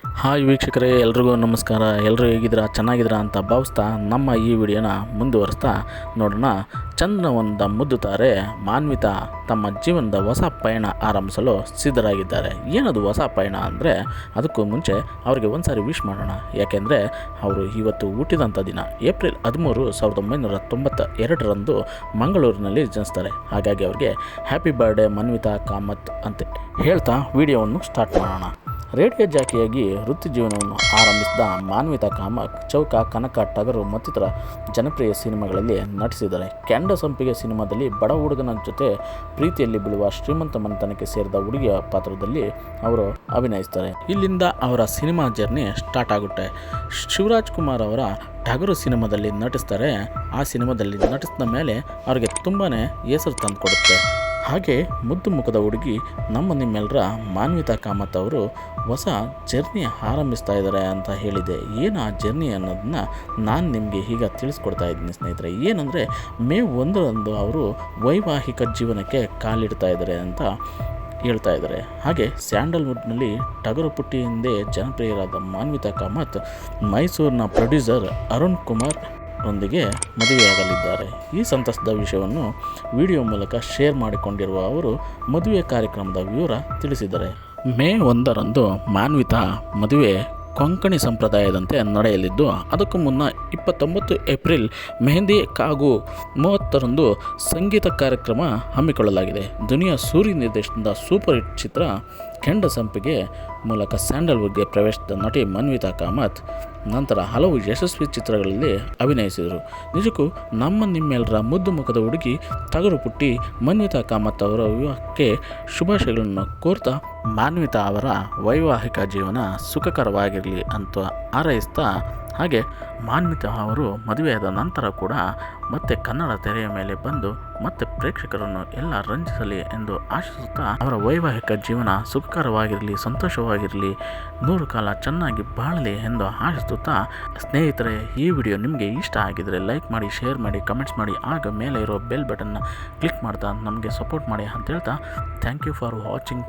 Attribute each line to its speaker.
Speaker 1: Hi ವೀಕ್ಷಕರೇ, ಎಲ್ರಿಗೂ ನಮಸ್ಕಾರ. ಎಲ್ಲರೂ ಹೇಗಿದ್ದೀರಾ, ಚೆನ್ನಾಗಿದ್ದೀರಾ ಅಂತ ಭಾವಿಸ್ತಾ ನಮ್ಮ ಈ ವಿಡಿಯೋನ ಮುಂದುವರಿಸ್ತಾ ನೋಡೋಣ. ಚಂದ್ರವಂದ ಮುದ್ದು ತಾರೆ ಮಾನ್ವಿತಾ ತಮ್ಮ ಜೀವನದ ಹೊಸ ಪಯಣ ಆರಂಭಿಸಲು ಸಿದ್ಧರಾಗಿದ್ದಾರೆ. ಏನದು ಹೊಸ ಪಯಣ ಅಂದರೆ, ಅದಕ್ಕೂ ಮುಂಚೆ ಅವರಿಗೆ ಒಂದು ಸಾರಿ ವಿಶ್ ಮಾಡೋಣ. ಯಾಕೆಂದರೆ ಅವರು ಇವತ್ತು ಹುಟ್ಟಿದಂಥ ದಿನ ಏಪ್ರಿಲ್ 13, 1992ರಂದು ಮಂಗಳೂರಿನಲ್ಲಿ ಜನಿಸ್ತಾರೆ. ಹಾಗಾಗಿ ಅವರಿಗೆ ಹ್ಯಾಪಿ ಬರ್ಡೇ ಮಾನ್ವಿತಾ ಕಾಮತ್ ಅಂತ ಹೇಳ್ತಾ ವಿಡಿಯೋವನ್ನು ಸ್ಟಾರ್ಟ್ ಮಾಡೋಣ. ರೇಡಿಯೋ ಜಾಕಿಯಾಗಿ ವೃತ್ತಿ ಜೀವನವನ್ನು ಆರಂಭಿಸಿದ ಮಾನ್ವಿತಾ ಕಾಮತ್ ಚೌಕ, ಕನಕ, ಟಗರು ಮತ್ತಿತರ ಜನಪ್ರಿಯ ಸಿನಿಮಾಗಳಲ್ಲಿ ನಟಿಸಿದ್ದಾರೆ. ಕೆಂಡ ಸಂಪಿಗೆ ಸಿನಿಮಾದಲ್ಲಿ ಬಡ ಹುಡುಗನ ಜೊತೆ ಪ್ರೀತಿಯಲ್ಲಿ ಬೀಳುವ ಶ್ರೀಮಂತ ಮನೆತನಕ್ಕೆ ಸೇರಿದ ಹುಡುಗಿಯ ಪಾತ್ರದಲ್ಲಿ ಅವರು ಅಭಿನಯಿಸ್ತಾರೆ. ಇಲ್ಲಿಂದ ಅವರ ಸಿನಿಮಾ ಜರ್ನಿ ಸ್ಟಾರ್ಟ್ ಆಗುತ್ತೆ. ಶಿವರಾಜ್ ಕುಮಾರ್ ಅವರ ಟಗರು ಸಿನಿಮಾದಲ್ಲಿ ನಟಿಸ್ತಾರೆ. ಆ ಸಿನಿಮಾದಲ್ಲಿ ನಟಿಸಿದ ಮೇಲೆ ಅವರಿಗೆ ತುಂಬಾ ಹೆಸರು ತಂದುಕೊಡುತ್ತೆ. ಹಾಗೆ ಮುದ್ದು ಮುಖದ ಹುಡುಗಿ ನಿಮ್ಮೆಲ್ಲರ ಮಾನ್ವಿತಾ ಕಾಮತ್ ಅವರು ಹೊಸ ಜರ್ನಿ ಆರಂಭಿಸ್ತಾ ಇದ್ದಾರೆ ಅಂತ ಹೇಳಿದೆ. ಏನು ಆ ಜರ್ನಿ ಅನ್ನೋದನ್ನ ನಾನು ನಿಮಗೆ ಈಗ ತಿಳಿಸ್ಕೊಡ್ತಾ ಇದ್ದೀನಿ ಸ್ನೇಹಿತರೆ. ಏನಂದರೆ ಮೇ 1ರಂದು ಅವರು ವೈವಾಹಿಕ ಜೀವನಕ್ಕೆ ಕಾಲಿಡ್ತಾ ಇದ್ದಾರೆ ಅಂತ ಹೇಳ್ತಾ ಇದ್ದಾರೆ. ಹಾಗೆ ಸ್ಯಾಂಡಲ್ವುಡ್ನಲ್ಲಿ ಟಗರು ಪುಟ್ಟಿ ಎಂದೇ ಜನಪ್ರಿಯರಾದ ಮಾನ್ವಿತಾ ಕಾಮತ್ ಮೈಸೂರಿನ ಪ್ರೊಡ್ಯೂಸರ್ ಅರುಣ್ ಕುಮಾರ್ ರೊಂದಿಗೆ ಮದುವೆಯಾಗಲಿದ್ದಾರೆ. ಈ ಸಂತಸದ ವಿಷಯವನ್ನು ವಿಡಿಯೋ ಮೂಲಕ ಶೇರ್ ಮಾಡಿಕೊಂಡಿರುವ ಅವರು ಮದುವೆ ಕಾರ್ಯಕ್ರಮದ ವಿವರ ತಿಳಿಸಿದ್ದಾರೆ. ಮೇ 1ರಂದು ಮಾನ್ವಿತಾ ಮದುವೆ ಕೊಂಕಣಿ ಸಂಪ್ರದಾಯದಂತೆ ನಡೆಯಲಿದ್ದು, ಅದಕ್ಕೂ ಮುನ್ನ 29 ಏಪ್ರಿಲ್ ಮೆಹಂದಿ ಹಾಗೂ 30ರಂದು ಸಂಗೀತ ಕಾರ್ಯಕ್ರಮ ಹಮ್ಮಿಕೊಳ್ಳಲಾಗಿದೆ. ದುನಿಯಾ ಸೂರಿ ನಿರ್ದೇಶನದ ಸೂಪರ್ ಹಿಟ್ ಚಿತ್ರ ಕೆಂಡ ಸಂಪಿಗೆ ಮೂಲಕ ಸ್ಯಾಂಡಲ್ವುಡ್ಗೆ ಪ್ರವೇಶಿಸಿದ ನಟಿ ಮಾನ್ವಿತಾ ಕಾಮತ್ ನಂತರ ಹಲವು ಯಶಸ್ವಿ ಚಿತ್ರಗಳಲ್ಲಿ ಅಭಿನಯಿಸಿದರು. ನಿಜಕ್ಕೂ ನಿಮ್ಮೆಲ್ಲರ ಮುದ್ದು ಮುಖದ ಹುಡುಗಿ ಟಗರು ಪುಟ್ಟಿ ಮಾನ್ವಿತಾ ಕಾಮತ್ ಅವರ ವಿವಾಹಕ್ಕೆ ಶುಭಾಶಯಗಳನ್ನು ಕೋರ್ತಾ ಮಾನ್ವಿತಾ ಅವರ ವೈವಾಹಿಕ ಜೀವನ ಸುಖಕರವಾಗಿರಲಿ ಅಂತ ಹಾರೈಸ್ತಾ, ಹಾಗೆ ಮಾನ್ವಿತಾ ಅವರು ಮದುವೆಯಾದ ನಂತರ ಕೂಡ ಮತ್ತೆ ಕನ್ನಡ ತೆರೆಯ ಮೇಲೆ ಬಂದು ಮತ್ತೆ ಪ್ರೇಕ್ಷಕರನ್ನು ಎಲ್ಲ ರಂಜಿಸಲಿ ಎಂದು ಆಶಿಸುತ್ತಾ ಅವರ ವೈವಾಹಿಕ ಜೀವನ ಸುಖಕರವಾಗಿರಲಿ, ಸಂತೋಷವಾಗಿರಲಿ, 100 ಕಾಲ ಚೆನ್ನಾಗಿ ಬಾಳಲಿ ಎಂದು ಆಶಿಸುತ್ತಾ, ಸ್ನೇಹಿತರೆ ಈ ವಿಡಿಯೋ ನಿಮಗೆ ಇಷ್ಟ ಆಗಿದರೆ ಲೈಕ್ ಮಾಡಿ, ಶೇರ್ ಮಾಡಿ, ಕಮೆಂಟ್ಸ್ ಮಾಡಿ, ಆಗ ಮೇಲೆ ಇರೋ ಬೆಲ್ ಬಟನ್ನ ಕ್ಲಿಕ್ ಮಾಡ್ತಾ ನಮಗೆ ಸಪೋರ್ಟ್ ಮಾಡಿ ಅಂತ ಹೇಳ್ತಾ ಥ್ಯಾಂಕ್ ಯು ಫಾರ್ ವಾಚಿಂಗ್.